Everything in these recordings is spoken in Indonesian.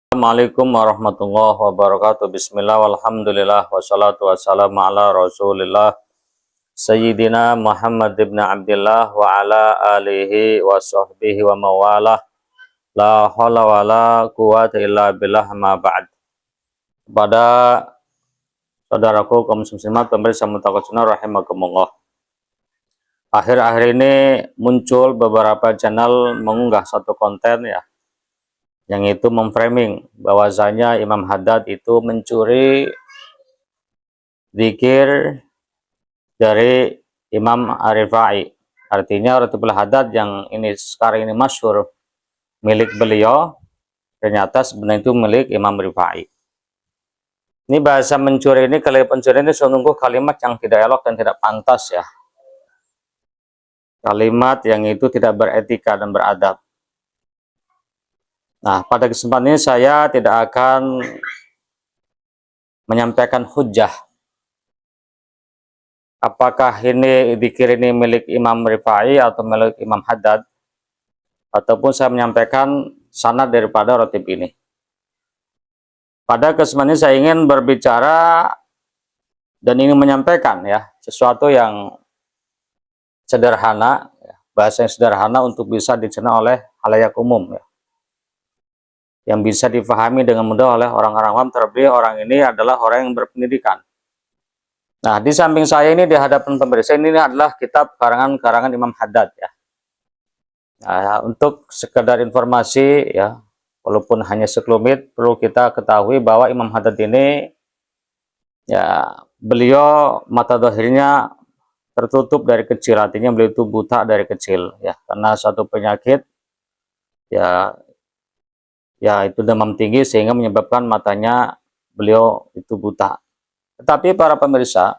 Assalamualaikum warahmatullahi wabarakatuh. Bismillah walhamdulillah wassalatu wassalamu ala rasulillah Sayyidina Muhammad ibn Abdillah wa ala alihi wa sahbihi wa mawalah. La hawla wa la quwata illa billah ma ba'd. Pada saudaraku kaum muslimat pemirsa Mutakasuna rahimakumullah. Akhir-akhir ini muncul beberapa channel mengunggah satu konten ya, yang itu memframing bahwasanya Imam Haddad itu mencuri zikir dari Imam Ar-Rifai. Artinya Ratibul Haddad yang ini sekarang ini masyhur milik beliau, ternyata sebenarnya itu milik Imam Rifai. Ini bahasa mencuri ini, kalimat pencuri ini sungguh kalimat yang tidak elok dan tidak pantas ya. Kalimat yang itu tidak beretika dan beradab. Nah, pada kesempatan ini saya tidak akan menyampaikan hujah. Apakah ini zikir ini milik Imam Rifai atau milik Imam Haddad, ataupun saya menyampaikan sanad daripada rotib ini. Pada kesempatan ini saya ingin berbicara dan ingin menyampaikan ya sesuatu yang sederhana, bahasa yang sederhana untuk bisa dicerna oleh halayak umum ya, yang bisa difahami dengan mudah oleh orang-orang awam, terlebih orang ini adalah orang yang berpendidikan. Nah, di samping saya ini di hadapan pemirsa ini adalah kitab karangan Imam Haddad ya. Nah, untuk sekedar informasi ya, walaupun hanya sekelumit, perlu kita ketahui bahwa Imam Haddad ini ya, beliau mata zahirnya tertutup dari kecil, artinya beliau itu buta dari kecil ya, karena satu penyakit ya itu demam tinggi sehingga menyebabkan matanya beliau itu buta. Tetapi para pemirsa,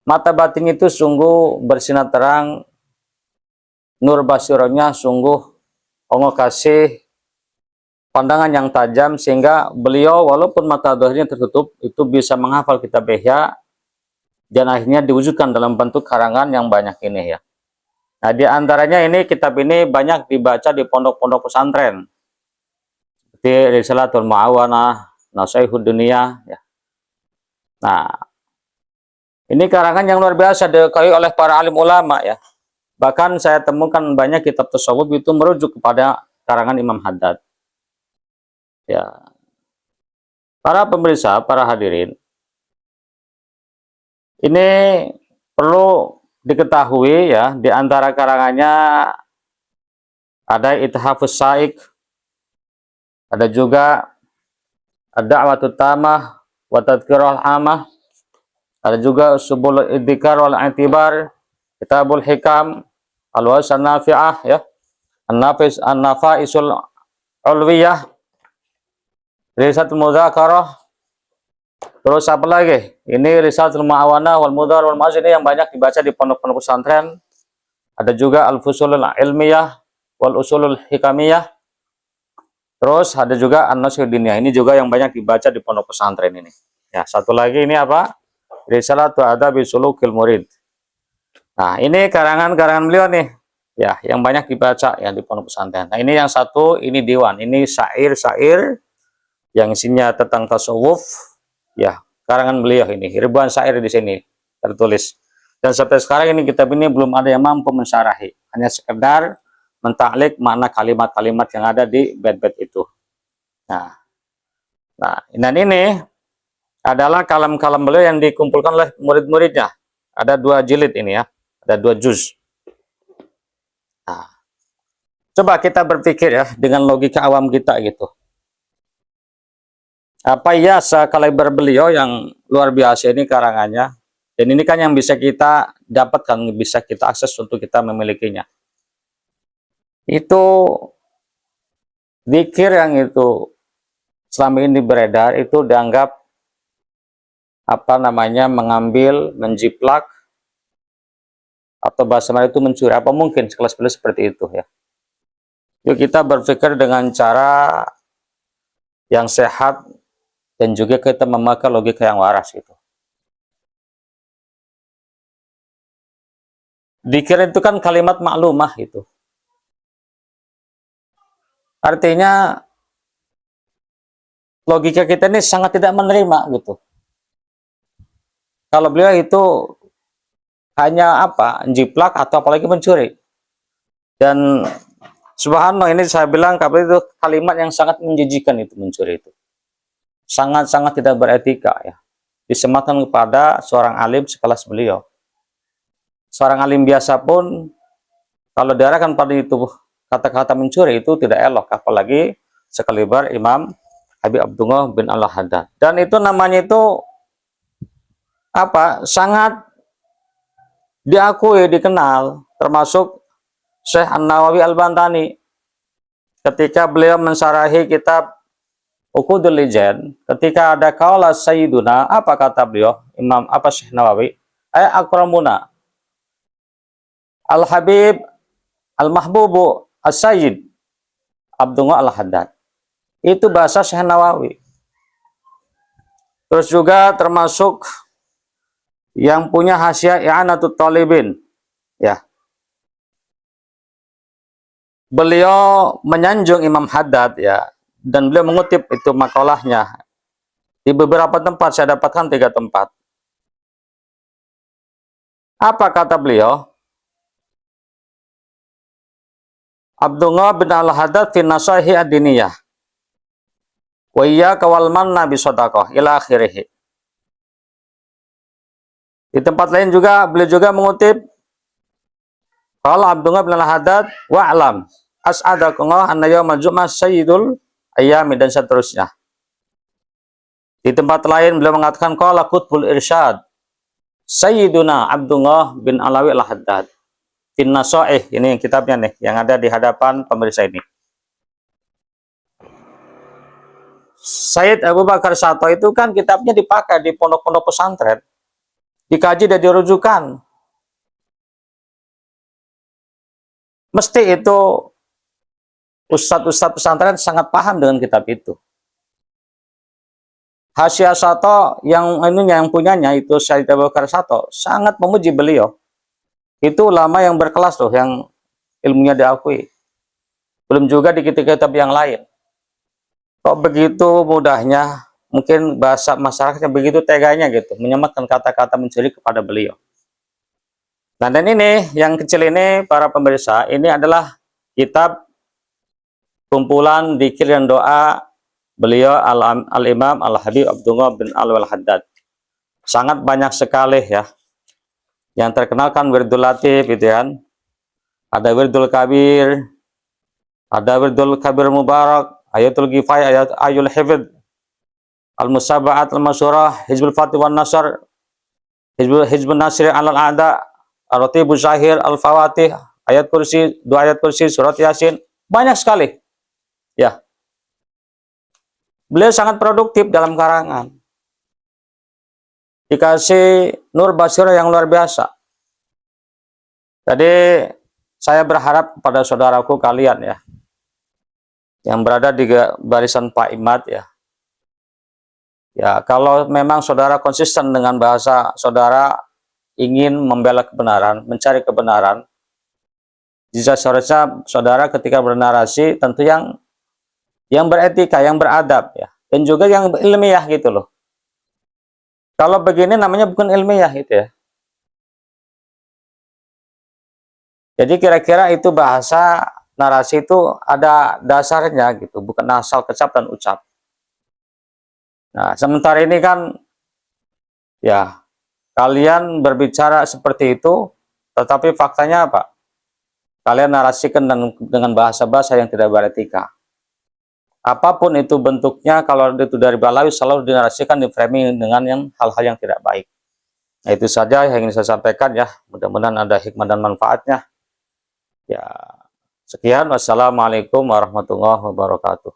mata batin itu sungguh bersinar terang, nur basironya sungguh Allah kasih pandangan yang tajam, sehingga beliau walaupun mata zahirnya tertutup itu bisa menghafal kitab Ihya dan akhirnya diwujudkan dalam bentuk karangan yang banyak ini ya. Nah, di antaranya ini kitab ini banyak dibaca di pondok-pondok pesantren seperti Risalatul Mu'awanah, Nasaihud Dunia ya. Nah, ini karangan yang luar biasa dikaui oleh para alim ulama ya. Bahkan saya temukan banyak kitab tasawuf itu merujuk kepada karangan Imam Haddad. Ya. Para pemirsa, para hadirin, ini perlu diketahui ya, di antara karangannya ada Ithafus Saik, ada juga Ad-Da'watut Tamah wa Tadhkirul Amah, ada juga Subul Idzikar wal I'tibar, Kitabul Hikam, Al-Wasan Nafi'ah ya, An-Nafaisul Ulwiyah, Risatul Mudzakarah. Terus apa lagi? Ini Risalatul Mu'awanah wal Mudhar wal Ma'az, ini yang banyak dibaca di pondok-pondok pesantren. Ada juga Al-Fusulul Ilmiyah wal Usulul Hikamiyah. Terus ada juga An-Nasihud Diniyah, ini juga yang banyak dibaca di pondok pesantren ini. Ya, satu lagi ini apa? Risalatul Adabi Sulukil Murid. Nah, ini karangan-karangan beliau nih. Ya, yang banyak dibaca ya di pondok pesantren. Nah, ini yang satu, ini diwan, ini syair-syair yang isinya tentang tasawuf. Ya, karangan beliau ini, ribuan syair di sini tertulis. Dan sampai sekarang ini kitab ini belum ada yang mampu mensyarahi, hanya sekedar mentaklik makna kalimat-kalimat yang ada di bait-bait itu. Nah, dan ini adalah kalam-kalam beliau yang dikumpulkan oleh murid-muridnya. Ada 2 jilid ini ya, ada 2 juz. Nah, coba kita berpikir ya dengan logika awam kita gitu. Apa ya sekaliber beliau yang luar biasa ini karangannya, dan ini kan yang bisa kita dapatkan, bisa kita akses untuk kita memilikinya. Itu zikir yang itu selama ini beredar itu dianggap apa namanya, mengambil, menjiplak, atau bahasa Melayu itu mencuri. Apa mungkin sekelas beliau seperti itu ya? Yuk kita berpikir dengan cara yang sehat dan juga kita memakai logika yang waras gitu. Zikir itu kan kalimat maklumah gitu. Artinya logika kita ini sangat tidak menerima gitu. Kalau beliau itu hanya apa, jiplak atau apalagi mencuri. Dan subhanallah, ini saya bilang itu kalimat yang sangat menjijikan, itu mencuri itu. Sangat-sangat tidak beretika ya. Disematkan kepada seorang alim sekelas beliau. Seorang alim biasa pun kalau diarahkan pada itu kata-kata mencuri itu tidak elok, apalagi sekaliber Imam Habib Abdullah bin Al-Haddad. Dan itu namanya itu apa, sangat diakui, dikenal, termasuk Syekh An-Nawawi Al-Bantani ketika beliau mensarahi kitab Uqudul Lijan, ketika ada qaula sayyiduna, apa kata beliau Imam apa Syekh Nawawi, akramuna Al-Habib Al-Mahbubu As-Sayyid Abdullah Al-Haddad. Itu bahasa Syekh Nawawi. Terus juga termasuk yang punya Hasyiah I'anatut Thalibin ya. Beliau menyanjung Imam Haddad ya, dan beliau mengutip itu makalahnya di beberapa tempat, saya dapatkan 3 tempat. Apa kata beliau? Abdullah bin Al-Haddad fi nasaihi ad-diniyah wa iyyaka wal manna bi shadaqah ila akhirih. Di tempat lain juga beliau juga mengutip qala Abdullah bin Al-Haddad wa'lam as'adakallah anna yawmal jum'ah sayyidul ayyami, dan seterusnya. Di tempat lain beliau mengatakan qala qutbul irsyad sayyiduna Abdullah bin Alawi Al-Haddad fin nasaih. Ini yang kitabnya nih yang ada di hadapan pemirsa ini. Sayyid Abu Bakar Sato itu kan kitabnya dipakai di pondok-pondok pesantren, dikaji dan dirujukan. Mesti itu ustadz-ustadz pesantren sangat paham dengan kitab itu. Hasyiah Sato yang ininya, yang punyanya itu Sayyid Abu Bakar Sato, sangat memuji beliau. Itu ulama yang berkelas loh, yang ilmunya diakui. Belum juga di kitab-kitab yang lain. Kok begitu mudahnya, mungkin bahasa masyarakatnya begitu teganya gitu, menyematkan kata-kata mencuri kepada beliau. Nah, dan ini, yang kecil ini, para pemirsa, ini adalah kitab kumpulan dzikir dan doa beliau Al-Imam Al-Habib Abdullah bin Al-Haddad. Sangat banyak sekali ya. Yang terkenal kan Wirdul Latif gitu kan. Ada Wirdul Kabir, ada Wirdul Kabir Mubarak, Ayatul Gifai, Ayul Hifid, Al-Musaba'at Al-Masyurah, Hizbul Fatih wan Nasr, Hizbul Nasir Al-A'da, Ar-Ratibu Zahir, Al-Fawatih, Ayat Kursi, 2 ayat Kursi, Surat Yasin. Banyak sekali. Ya. Beliau sangat produktif dalam karangan. Dikasih nur basirah yang luar biasa. Jadi saya berharap pada saudaraku kalian ya, yang berada di barisan Pak Imad ya. Ya, kalau memang saudara konsisten dengan bahasa saudara ingin membela kebenaran, mencari kebenaran, jika seharusnya saudara ketika bernarasi tentu yang beretika, yang beradab ya, dan juga yang ilmiah gitu loh. Kalau begini namanya bukan ilmiah gitu ya. Jadi kira-kira itu bahasa narasi itu ada dasarnya gitu, bukan asal kecap dan ucap. Nah, sementara ini kan ya kalian berbicara seperti itu, tetapi faktanya apa? Kalian narasikan dengan bahasa-bahasa yang tidak beretika. Apapun itu bentuknya, kalau itu dari balawi selalu dinarasikan, di-framing dengan hal-hal yang tidak baik. Nah, itu saja yang ingin saya sampaikan ya. Mudah-mudahan ada hikmah dan manfaatnya. Ya, sekian. Wassalamualaikum warahmatullahi wabarakatuh.